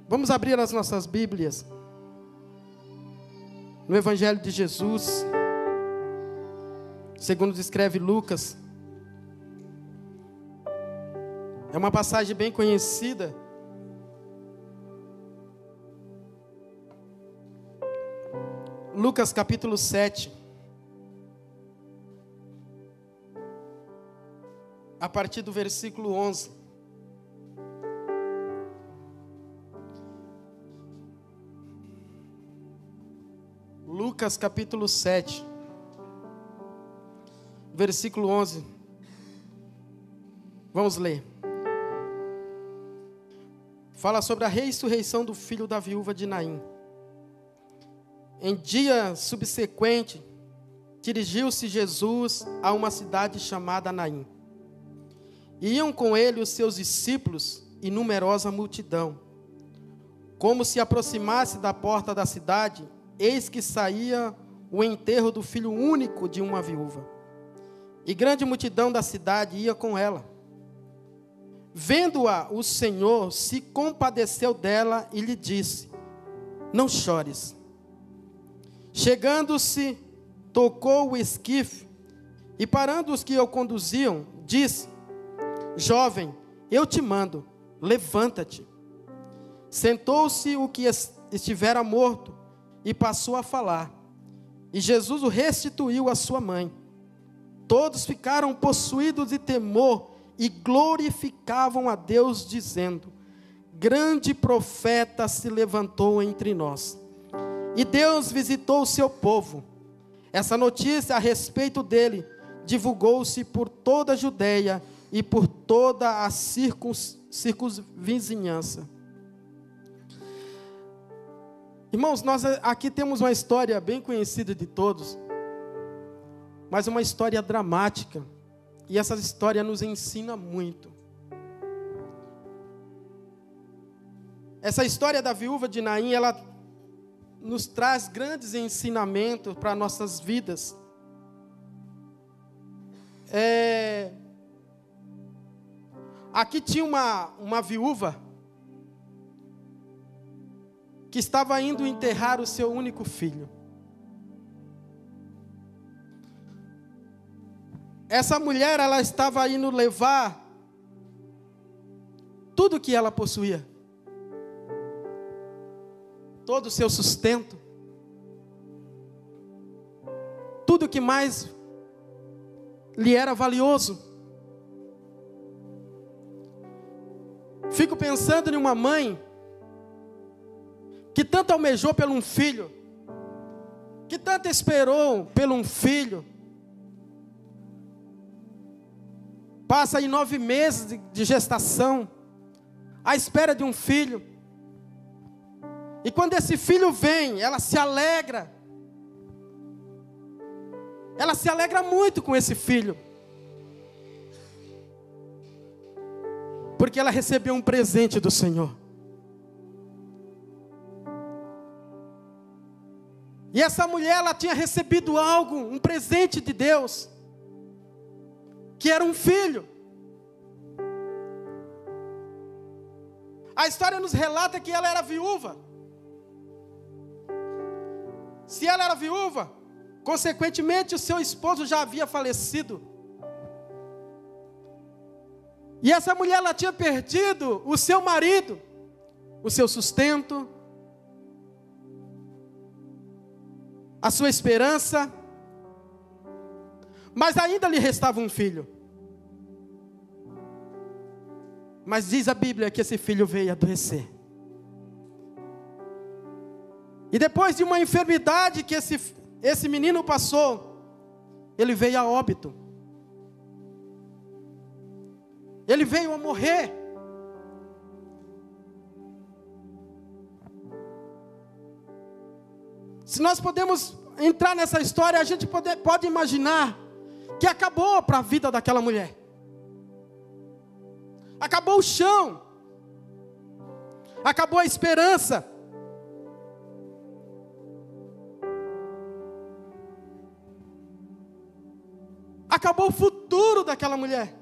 Vamos abrir as nossas Bíblias no Evangelho de Jesus, segundo descreve Lucas. É uma passagem bem conhecida. Lucas capítulo 7. A partir do versículo 11. Lucas capítulo 7, versículo 11. Vamos ler. Fala sobre a ressurreição do filho da viúva de Naim. Em dia subsequente, dirigiu-se Jesus a uma cidade chamada Naim. Iam com ele os seus discípulos e numerosa multidão. Como se aproximasse da porta da cidade, eis que saía o enterro do filho único de uma viúva. E grande multidão da cidade ia com ela. Vendo-a, o Senhor se compadeceu dela e lhe disse: não chores. Chegando-se, tocou o esquife, e parando os que o conduziam, disse: jovem, eu te mando, levanta-te. Sentou-se o que estivera morto, e passou a falar. E Jesus o restituiu à sua mãe. Todos ficaram possuídos de temor e glorificavam a Deus, dizendo: grande profeta se levantou entre nós. E Deus visitou o seu povo. Essa notícia a respeito dele divulgou-se por toda a Judeia e por toda a circunvizinhança. Irmãos, nós aqui temos uma história bem conhecida de todos, mas uma história dramática, e essa história nos ensina muito. Essa história da viúva de Naim, ela nos traz grandes ensinamentos para nossas vidas. Aqui tinha uma viúva que estava indo enterrar o seu único filho. Essa mulher, ela estava indo levar tudo que ela possuía, todo o seu sustento, tudo que mais lhe era valioso. Fico pensando em uma mãe que tanto almejou por um filho, que tanto esperou por um filho, passa aí 9 meses de gestação, à espera de um filho, e quando esse filho vem, ela se alegra muito com esse filho, porque ela recebeu um presente do Senhor. E essa mulher, ela tinha recebido algo, um presente de Deus, que era um filho. A história nos relata que ela era viúva. Se ela era viúva, consequentemente o seu esposo já havia falecido. E essa mulher, ela tinha perdido o seu marido, o seu sustento, a sua esperança, mas ainda lhe restava um filho. Mas diz a Bíblia que esse filho veio adoecer. E depois de uma enfermidade que esse menino passou, ele veio a óbito. Ele veio a morrer. Se nós podemos entrar nessa história, a gente pode imaginar que acabou para a vida daquela mulher. Acabou o chão. Acabou a esperança. Acabou o futuro daquela mulher.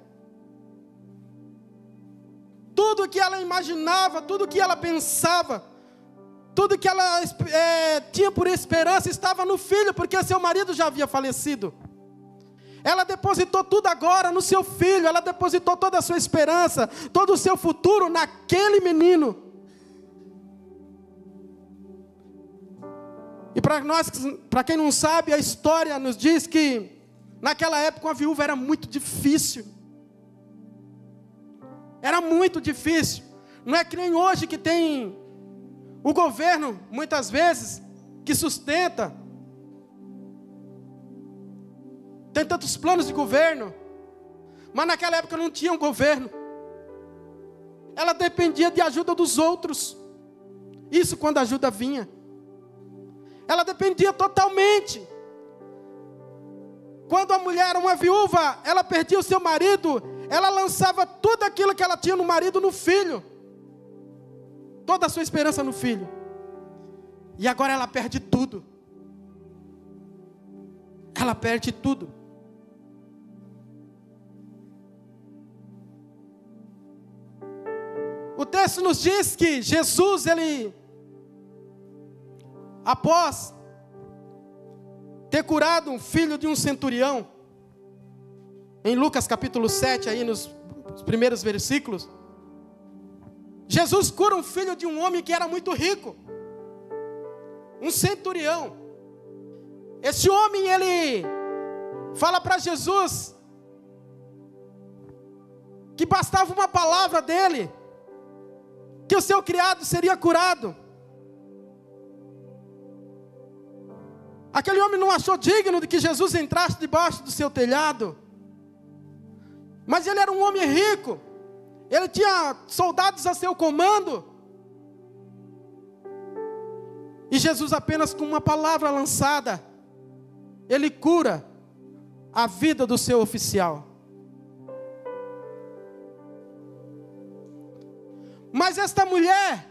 tudo que ela imaginava, tudo que ela pensava, tudo que ela tinha por esperança estava no filho, porque seu marido já havia falecido. Ela depositou tudo agora no seu filho, ela depositou toda a sua esperança, todo o seu futuro naquele menino. E para quem não sabe, a história nos diz que naquela época uma viúva era muito difícil. Era muito difícil. Não é que nem hoje que tem o governo, muitas vezes, que sustenta. Tem tantos planos de governo. Mas naquela época não tinha um governo. Ela dependia de ajuda dos outros. Isso quando a ajuda vinha. Ela dependia totalmente. Quando a mulher era uma viúva, ela perdia o seu marido, ela lançava tudo aquilo que ela tinha no marido, no filho. Toda a sua esperança no filho. E agora ela perde tudo. Ela perde tudo. O texto nos diz que Jesus, ele, após ter curado um filho de um centurião, em Lucas capítulo 7, aí nos primeiros versículos, Jesus cura um filho de um homem que era muito rico, um centurião. Esse homem, ele fala para Jesus que bastava uma palavra dele, que o seu criado seria curado. Aquele homem não achou digno de que Jesus entrasse debaixo do seu telhado. Mas ele era um homem rico. Ele tinha soldados a seu comando. E Jesus, apenas com uma palavra lançada, ele cura a vida do seu oficial. Mas esta mulher,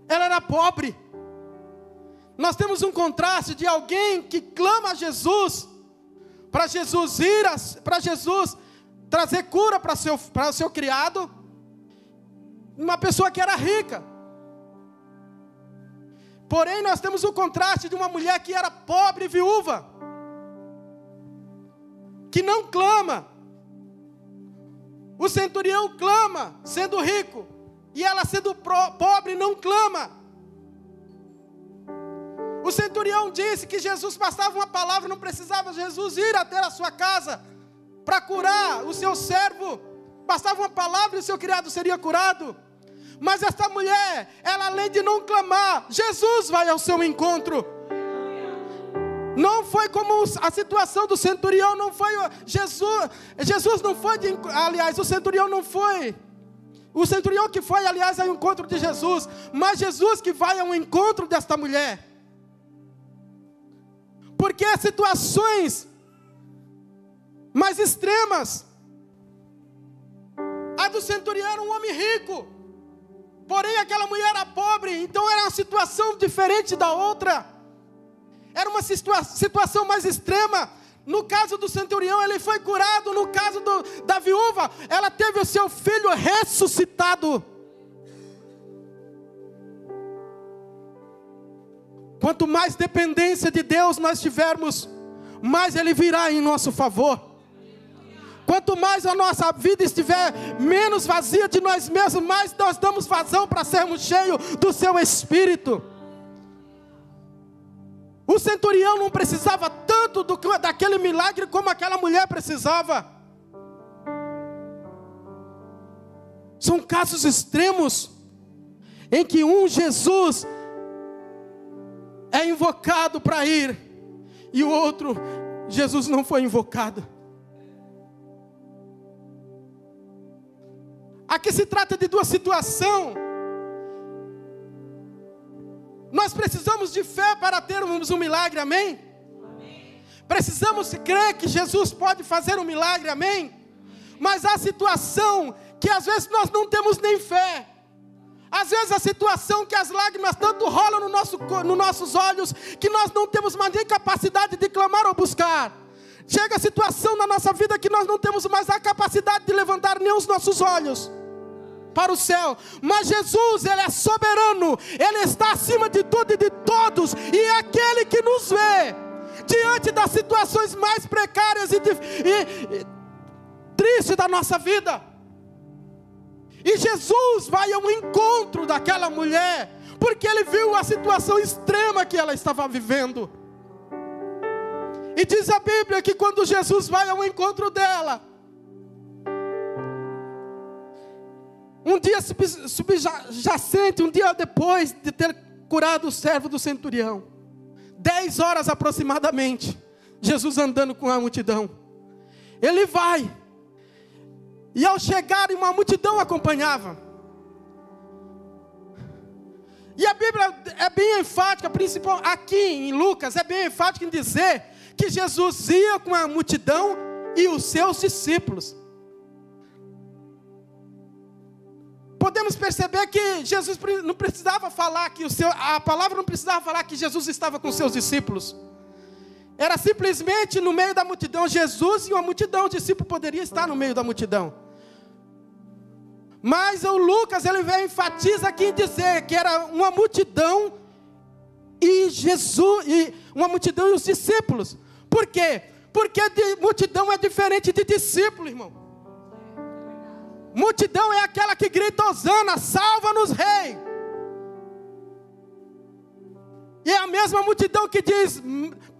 ela era pobre. Nós temos um contraste de alguém que clama a Jesus, para Jesus trazer cura para o seu criado, uma pessoa que era rica. Porém, nós temos o contraste de uma mulher que era pobre e viúva, que não clama. O centurião clama, sendo rico, e ela, sendo pobre, não clama. O centurião disse que Jesus bastava uma palavra, não precisava Jesus ir até a sua casa para curar o seu servo. Bastava uma palavra e o seu criado seria curado. Mas esta mulher, ela, além de não clamar, Jesus vai ao seu encontro. Não foi como a situação do centurião, não foi Jesus não foi, aliás, o centurião não foi. O centurião que foi, aliás, ao encontro de Jesus, mas Jesus que vai ao encontro desta mulher. Porque as situações mais extremas, a do centurião era um homem rico, porém aquela mulher era pobre, então era uma situação diferente da outra. Era uma situação mais extrema. No caso do centurião, ele foi curado. No caso da viúva, ela teve o seu filho ressuscitado. Quanto mais dependência de Deus nós tivermos, mais Ele virá em nosso favor. Quanto mais a nossa vida estiver menos vazia de nós mesmos, mais nós damos vazão para sermos cheios do Seu Espírito. O centurião não precisava tanto daquele milagre como aquela mulher precisava. São casos extremos em que Jesus é invocado para ir e o outro, Jesus não foi invocado. Aqui se trata de duas situações. Nós precisamos de fé para termos um milagre, amém? Amém. Precisamos crer que Jesus pode fazer um milagre, amém? Mas há situação que às vezes nós não temos nem fé. Às vezes a situação que as lágrimas tanto rolam nos nossos olhos, que nós não temos mais nem capacidade de clamar ou buscar. Chega a situação na nossa vida que nós não temos mais a capacidade de levantar nem os nossos olhos. para o céu. Mas Jesus, Ele é soberano, Ele está acima de tudo e de todos, e é aquele que nos vê diante das situações mais precárias e tristes da nossa vida. E Jesus vai ao encontro daquela mulher, porque Ele viu a situação extrema que ela estava vivendo. E diz a Bíblia que quando Jesus vai ao encontro dela, um dia subjacente, um dia depois de ter curado o servo do centurião, 10 horas aproximadamente, Jesus andando com a multidão, Ele vai, e ao chegar uma multidão acompanhava, e a Bíblia é bem enfática, principal aqui em Lucas, é bem enfática em dizer que Jesus ia com a multidão e os seus discípulos. Podemos perceber que Jesus não precisava falar que a palavra não precisava falar que Jesus estava com seus discípulos. Era simplesmente no meio da multidão, Jesus e uma multidão, o discípulo poderia estar no meio da multidão. Mas o Lucas, ele enfatiza aqui em dizer que era uma multidão e Jesus, e uma multidão e os discípulos. Por quê? Porque multidão é diferente de discípulo, irmão. Multidão é aquela que grita hosana, salva-nos, rei. E é a mesma multidão que diz,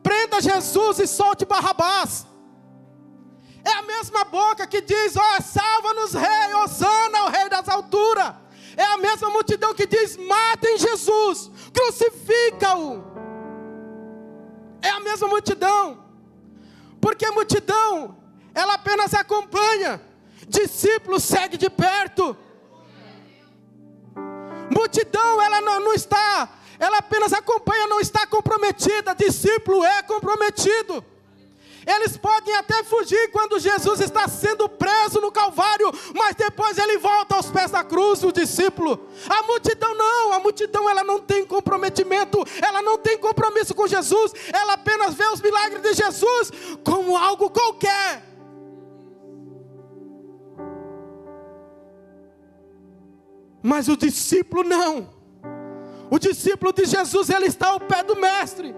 prenda Jesus e solte Barrabás. É a mesma boca que diz, salva-nos, rei, hosana, o rei das alturas. É a mesma multidão que diz, matem Jesus, crucifica-o. É a mesma multidão. Porque a multidão, ela apenas acompanha. Discípulo segue de perto. Multidão, ela não está, ela apenas acompanha, não está comprometida. Discípulo é comprometido. Eles podem até fugir quando Jesus está sendo preso no Calvário, mas depois ele volta aos pés da cruz, o discípulo. A multidão não, a multidão ela não tem comprometimento, ela não tem compromisso com Jesus, ela apenas vê os milagres de Jesus como algo qualquer. Mas o discípulo não. O discípulo de Jesus, ele está ao pé do mestre.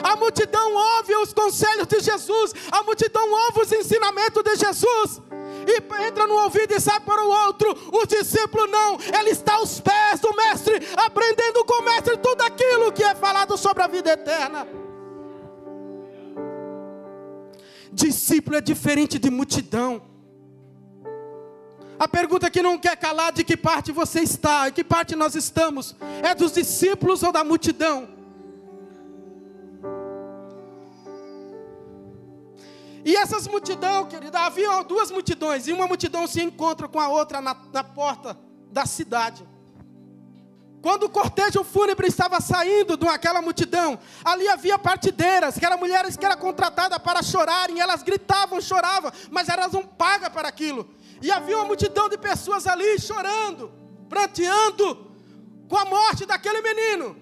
A multidão ouve os conselhos de Jesus, a multidão ouve os ensinamentos de Jesus, e entra no ouvido e sai para o outro. O discípulo não, ele está aos pés do mestre, aprendendo com o mestre tudo aquilo que é falado sobre a vida eterna. Discípulo é diferente de multidão. A pergunta que não quer calar, de que parte você está, em que parte nós estamos, é dos discípulos ou da multidão? E essas multidões, querida, havia duas multidões, e uma multidão se encontra com a outra na porta da cidade. Quando o cortejo fúnebre estava saindo daquela multidão, ali havia partideiras, que eram mulheres que eram contratadas para chorarem, elas gritavam, choravam, mas elas não pagam para aquilo. E havia uma multidão de pessoas ali chorando, pranteando com a morte daquele menino.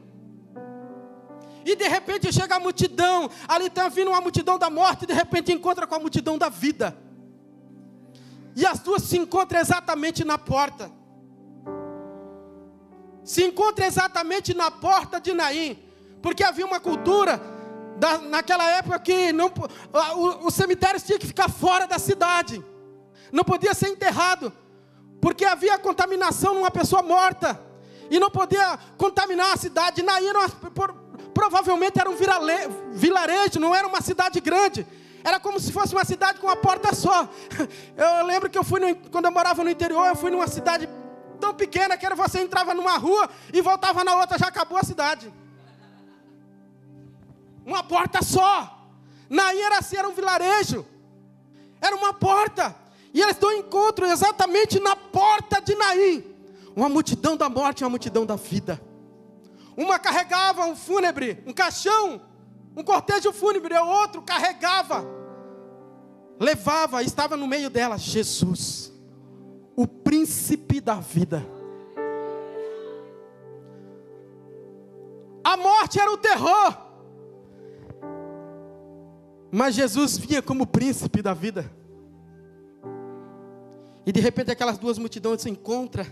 E de repente chega a multidão, ali está vindo uma multidão da morte, e de repente encontra com a multidão da vida. E as duas se encontram exatamente na porta. Se encontram exatamente na porta de Naim. Porque havia uma cultura naquela época que os cemitérios tinham que ficar fora da cidade. Não podia ser enterrado, porque havia contaminação numa pessoa morta, e não podia contaminar a cidade. Naim provavelmente era um vilarejo, não era uma cidade grande, era como se fosse uma cidade com uma porta só. Eu lembro que quando eu morava no interior, eu fui numa cidade tão pequena, que você entrava numa rua e voltava na outra, já acabou a cidade. Uma porta só. Naim era assim, era um vilarejo, era uma porta. E eles estão em encontro exatamente na porta de Naim. Uma multidão da morte e uma multidão da vida. Uma carregava um fúnebre, um caixão, um cortejo fúnebre. O outro carregava, levava, estava no meio dela Jesus, o príncipe da vida. A morte era o terror, mas Jesus vinha como príncipe da vida. E de repente aquelas duas multidões se encontram.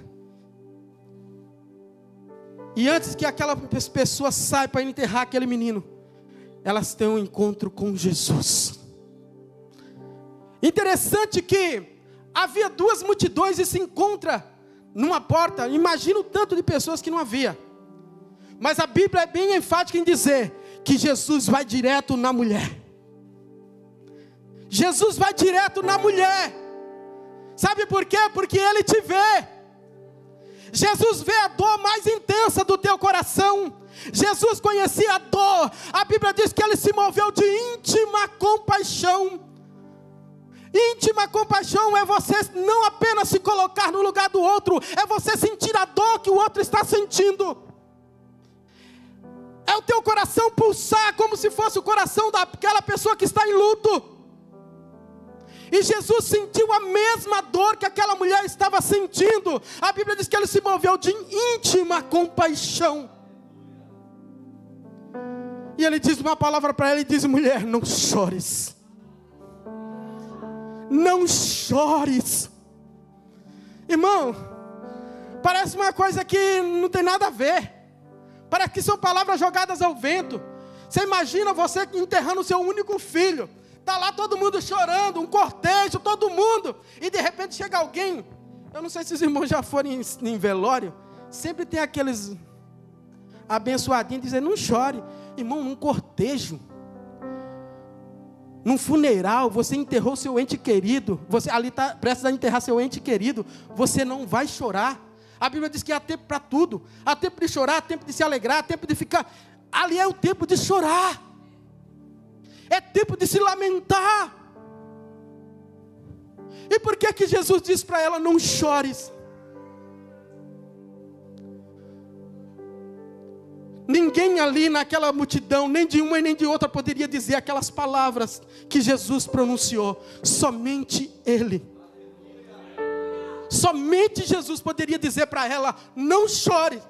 E antes que aquela pessoa saia para enterrar aquele menino, elas têm um encontro com Jesus. Interessante que havia duas multidões e se encontra numa porta. Imagina o tanto de pessoas que não havia. Mas a Bíblia é bem enfática em dizer que Jesus vai direto na mulher. Jesus vai direto na mulher. Sabe por quê? Porque Ele te vê. Jesus vê a dor mais intensa do teu coração. Jesus conhecia a dor. A Bíblia diz que Ele se moveu de íntima compaixão. Íntima compaixão é você não apenas se colocar no lugar do outro, é você sentir a dor que o outro está sentindo. É o teu coração pulsar como se fosse o coração daquela pessoa que está em luto. E Jesus sentiu a mesma dor que aquela mulher estava sentindo. A Bíblia diz que Ele se moveu de íntima compaixão. E Ele diz uma palavra para ela e diz: mulher, não chores. Não chores. Irmão, parece uma coisa que não tem nada a ver. Parece que são palavras jogadas ao vento. Você imagina você enterrando o seu único filho. Está lá todo mundo chorando, um cortejo, todo mundo. E de repente chega alguém. Eu não sei se os irmãos já foram em velório. Sempre tem aqueles abençoadinhos dizendo: não chore. Irmão, num cortejo, num funeral, você enterrou seu ente querido. Você ali está prestes a enterrar seu ente querido. Você não vai chorar. A Bíblia diz que há tempo para tudo. Há tempo de chorar, há tempo de se alegrar, há tempo de ficar. Ali é o tempo de chorar. É tempo de se lamentar. E por que Jesus diz para ela: não chores? Ninguém ali naquela multidão, nem de uma e nem de outra, poderia dizer aquelas palavras que Jesus pronunciou. Somente Ele. Somente Jesus poderia dizer para ela: não chore.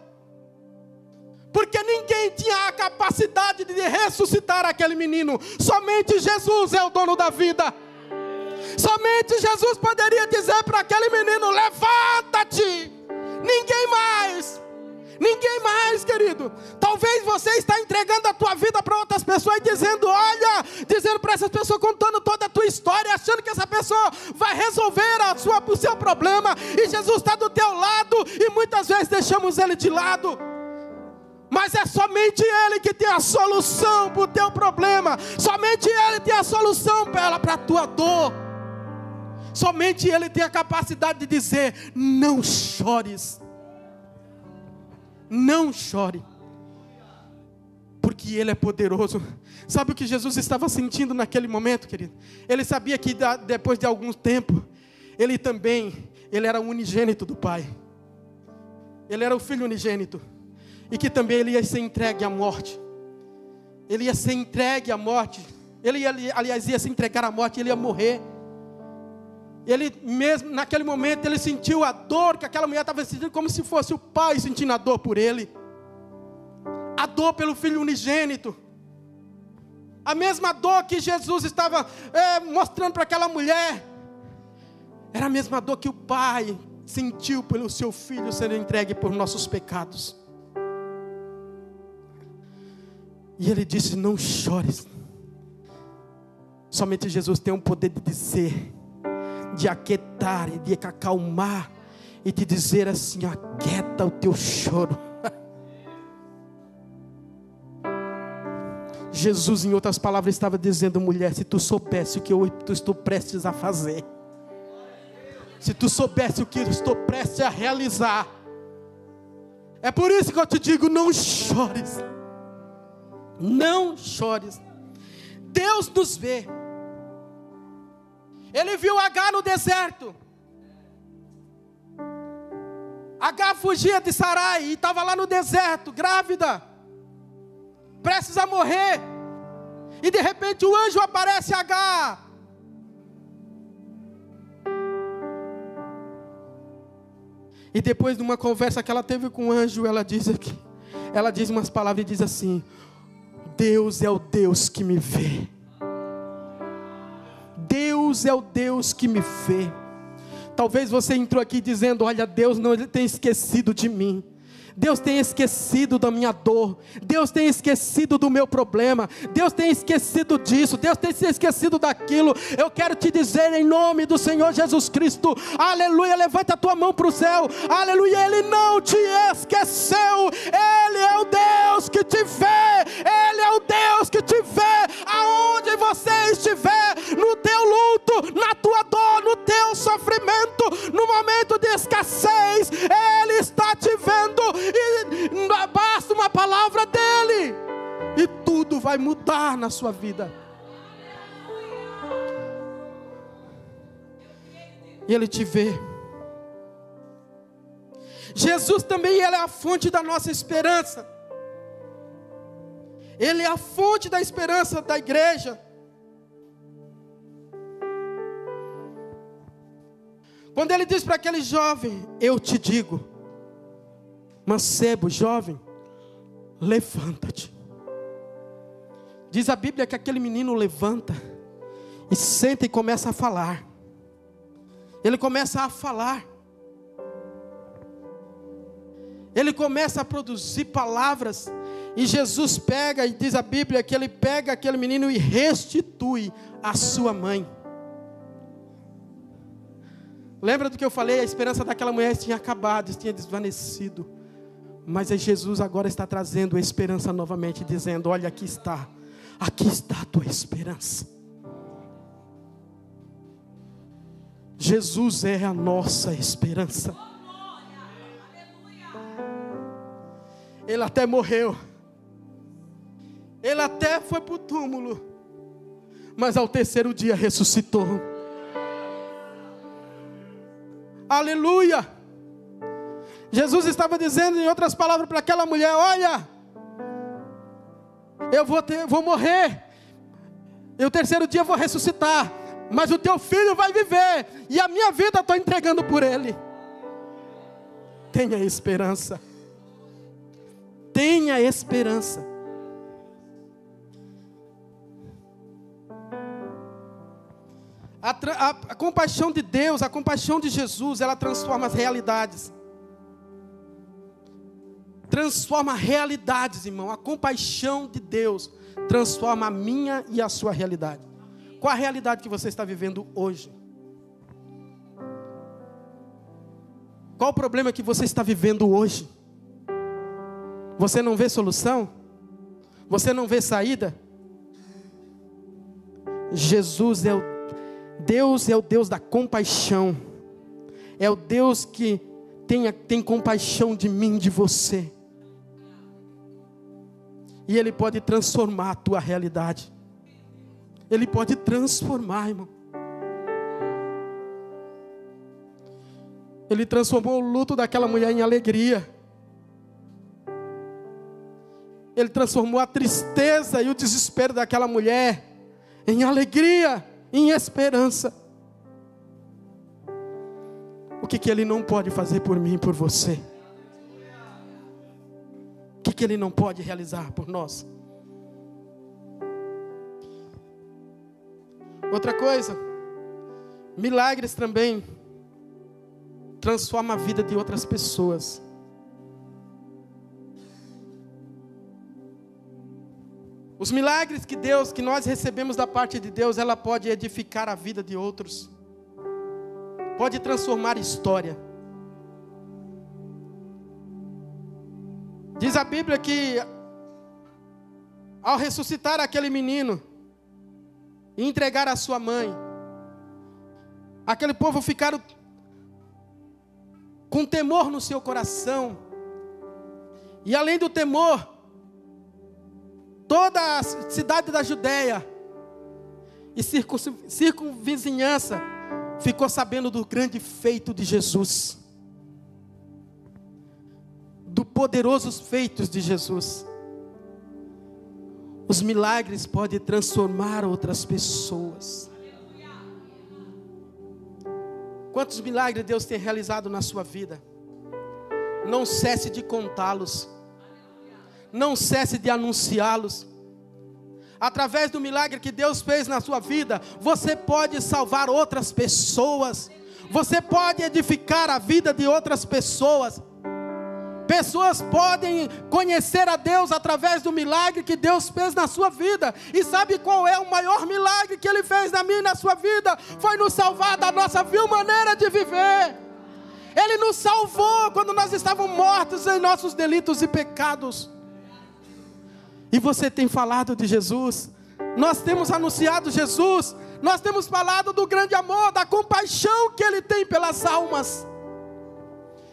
Porque ninguém tinha a capacidade de ressuscitar aquele menino. Somente Jesus é o dono da vida. Somente Jesus poderia dizer para aquele menino: levanta-te. Ninguém mais. Ninguém mais, querido. Talvez você está entregando a tua vida para outras pessoas e dizendo: olha, dizendo para essas pessoas, contando toda a tua história, achando que essa pessoa vai resolver o seu problema. E Jesus está do teu lado e muitas vezes deixamos Ele de lado. Mas é somente Ele que tem a solução para o teu problema. Somente Ele tem a solução para a tua dor. Somente Ele tem a capacidade de dizer: não chores. Não chore. Porque Ele é poderoso. Sabe o que Jesus estava sentindo naquele momento, querido? Ele sabia que depois de algum tempo, Ele era o unigênito do Pai. Ele era o Filho unigênito. E que também Ele ia ser entregue à morte. Ele ia ser entregue à morte. Ele ia se entregar à morte. Ele ia morrer. Ele mesmo, naquele momento, ele sentiu a dor que aquela mulher estava sentindo, como se fosse o Pai sentindo a dor por ele. A dor pelo Filho unigênito. A mesma dor que Jesus estava mostrando para aquela mulher. Era a mesma dor que o Pai sentiu pelo seu Filho sendo entregue por nossos pecados. E Ele disse: não chores. Somente Jesus tem o poder de dizer, de aquietar e de acalmar e de dizer assim: aquieta o teu choro. Jesus, em outras palavras, estava dizendo: mulher, se tu soubesse o que eu estou prestes a fazer, se tu soubesse o que eu estou prestes a realizar, é por isso que eu te digo: não chores. Não chores. Deus nos vê. Ele viu Agar no deserto. Agar fugia de Sarai e estava lá no deserto, grávida, prestes a morrer. E de repente o anjo aparece a Agar. E depois de uma conversa que ela teve com o anjo, ela diz umas palavras e diz assim: Deus é o Deus que me vê. Deus é o Deus que me vê. Talvez você entrou aqui dizendo: olha, Deus não tem esquecido de mim. Deus tem esquecido da minha dor, Deus tem esquecido do meu problema, Deus tem esquecido disso, Deus tem se esquecido daquilo. Eu quero te dizer em nome do Senhor Jesus Cristo, aleluia, levanta a tua mão para o céu, aleluia, Ele não te esqueceu, Ele é o Deus que te vê, Ele é o Deus que te vê, aonde você estiver, no teu luto, na tua dor, no teu sofrimento, no momento de escassez, Ele está te vendo, e basta uma palavra dEle, e tudo vai mudar na sua vida. E Ele te vê. Jesus também, Ele é a fonte da nossa esperança. Ele é a fonte da esperança da igreja. Quando Ele diz para aquele jovem: eu te digo, mancebo, jovem, levanta-te. Diz a Bíblia que aquele menino levanta e senta e começa a falar. Ele começa a falar. Ele começa a produzir palavras. E Jesus pega, e diz a Bíblia que Ele pega aquele menino e restitui a sua mãe. Lembra do que eu falei? A esperança daquela mulher tinha acabado, tinha desvanecido. Mas Jesus agora está trazendo a esperança novamente, dizendo: olha, aqui está a tua esperança. Jesus é a nossa esperança. Ele até morreu, Ele até foi para o túmulo, mas ao terceiro dia ressuscitou. Aleluia! Jesus estava dizendo, em outras palavras, para aquela mulher: olha, eu vou morrer, e o terceiro dia eu vou ressuscitar, mas o teu filho vai viver, e a minha vida eu estou entregando por ele. Tenha esperança. Tenha esperança. A compaixão de Deus, a compaixão de Jesus, ela transforma as realidades. Transforma realidades, irmão. A compaixão de Deus transforma a minha e a sua realidade. Qual a realidade que você está vivendo hoje? Qual o problema que você está vivendo hoje? Você não vê solução? Você não vê saída? Jesus é o Deus da compaixão. É o Deus que tem compaixão de mim, de você. E Ele pode transformar a tua realidade. Ele pode transformar, irmão. Ele transformou o luto daquela mulher em alegria. Ele transformou a tristeza e o desespero daquela mulher em alegria, em esperança. O que Ele não pode fazer por mim e por você? O que Ele não pode realizar por nós? Outra coisa, milagres também transformam a vida de outras pessoas. Os milagres que nós recebemos da parte de Deus, ela pode edificar a vida de outros. Pode transformar a história. Diz a Bíblia que ao ressuscitar aquele menino e entregar a sua mãe, aquele povo ficaram com temor no seu coração. E além do temor, toda a cidade da Judeia e circunvizinhança ficou sabendo do grande feito de Jesus, do poderosos feitos de Jesus. Os milagres podem transformar outras pessoas. Quantos milagres Deus tem realizado na sua vida? Não cesse de contá-los. Não cesse de anunciá-los. Através do milagre que Deus fez na sua vida, você pode salvar outras pessoas. Você pode edificar a vida de outras pessoas. Pessoas podem conhecer a Deus através do milagre que Deus fez na sua vida. E sabe qual é o maior milagre que Ele fez na minha e na sua vida? Foi nos salvar da nossa vil maneira de viver. Ele nos salvou quando nós estávamos mortos em nossos delitos e pecados. E você tem falado de Jesus. Nós temos anunciado Jesus. Nós temos falado do grande amor, da compaixão que Ele tem pelas almas.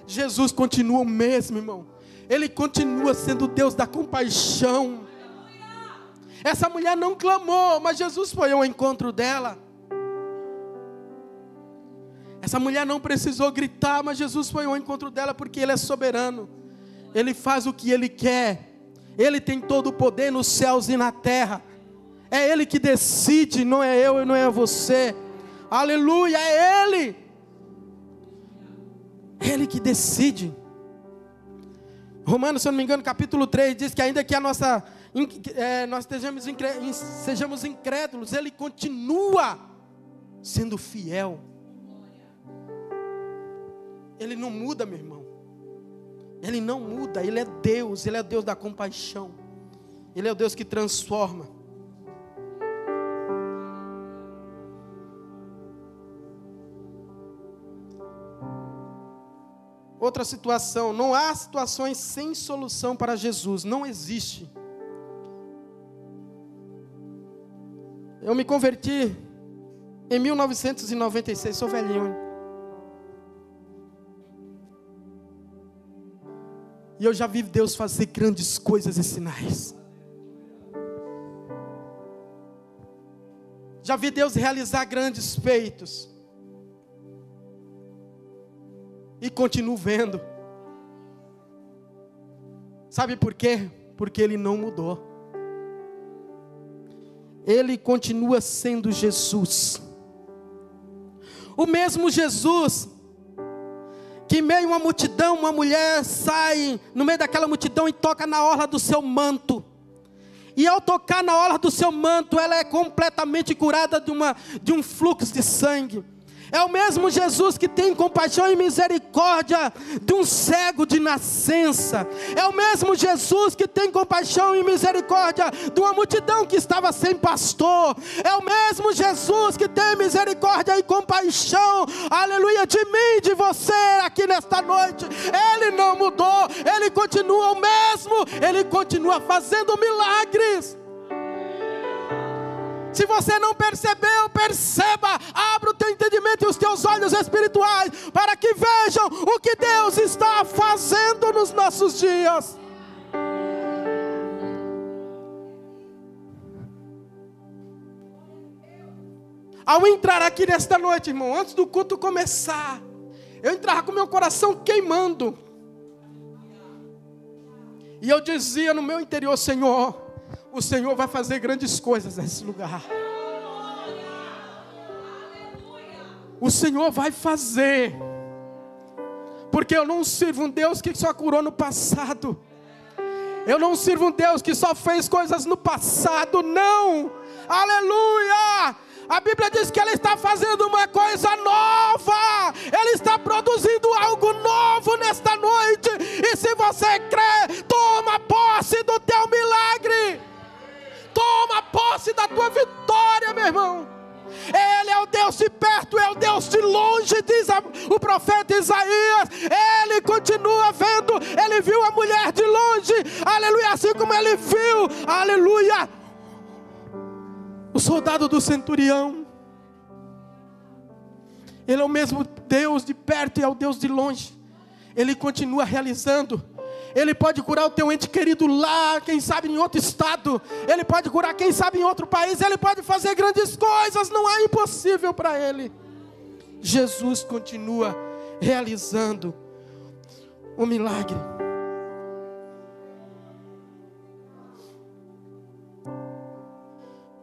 Jesus continua o mesmo, irmão. Ele continua sendo Deus da compaixão. Essa mulher não clamou, mas Jesus foi ao encontro dela. Essa mulher não precisou gritar, mas Jesus foi ao encontro dela, porque Ele é soberano. Ele faz o que Ele quer. Ele tem todo o poder nos céus e na terra. É Ele que decide, não é eu e não é você. Aleluia, é Ele. Ele que decide. Romanos, se eu não me engano, capítulo 3, diz que ainda que nós sejamos incrédulos, Ele continua sendo fiel. Ele não muda, meu irmão. Ele não muda, Ele é Deus. Ele é Deus da compaixão. Ele é o Deus que transforma. Outra situação, não há situações sem solução para Jesus, não existe. Eu me converti em 1996, sou velhinho. E eu já vi Deus fazer grandes coisas e sinais. Já vi Deus realizar grandes feitos. E continuo vendo. Sabe por quê? Porque Ele não mudou. Ele continua sendo Jesus. O mesmo Jesus que em meio a uma multidão, uma mulher sai no meio daquela multidão e toca na orla do seu manto. E ao tocar na orla do seu manto, ela é completamente curada de um fluxo de sangue. É o mesmo Jesus que tem compaixão e misericórdia de um cego de nascença. É o mesmo Jesus que tem compaixão e misericórdia de uma multidão que estava sem pastor. É o mesmo Jesus que tem misericórdia e compaixão, aleluia, de mim e de você aqui nesta noite. Ele não mudou, Ele continua o mesmo. Ele continua fazendo milagres. Se você não percebeu, perceba. Abra o teu entendimento e os teus olhos espirituais, para que vejam o que Deus está fazendo nos nossos dias. Ao entrar aqui nesta noite, irmão, antes do culto começar, eu entrava com meu coração queimando. E eu dizia no meu interior: Senhor, o Senhor vai fazer grandes coisas nesse lugar. O Senhor vai fazer. Porque eu não sirvo um Deus que só curou no passado. Eu não sirvo um Deus que só fez coisas no passado. Não. Aleluia. A Bíblia diz que Ele está fazendo uma coisa nova. Ele está produzindo algo novo nesta noite. E se você crê, toma posse do teu milagre. Toma posse da tua vitória, meu irmão. Ele é o Deus de perto, é o Deus de longe, diz o profeta Isaías. Ele continua vendo. Ele viu a mulher de longe, aleluia, assim como ele viu, aleluia, o soldado do centurião. Ele é o mesmo Deus de perto e é o Deus de longe. Ele continua realizando. Ele pode curar o teu ente querido lá, quem sabe em outro estado. Ele pode curar quem sabe em outro país. Ele pode fazer grandes coisas, não há impossível para Ele. Jesus continua realizando o milagre.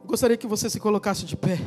Gostaria que você se colocasse de pé.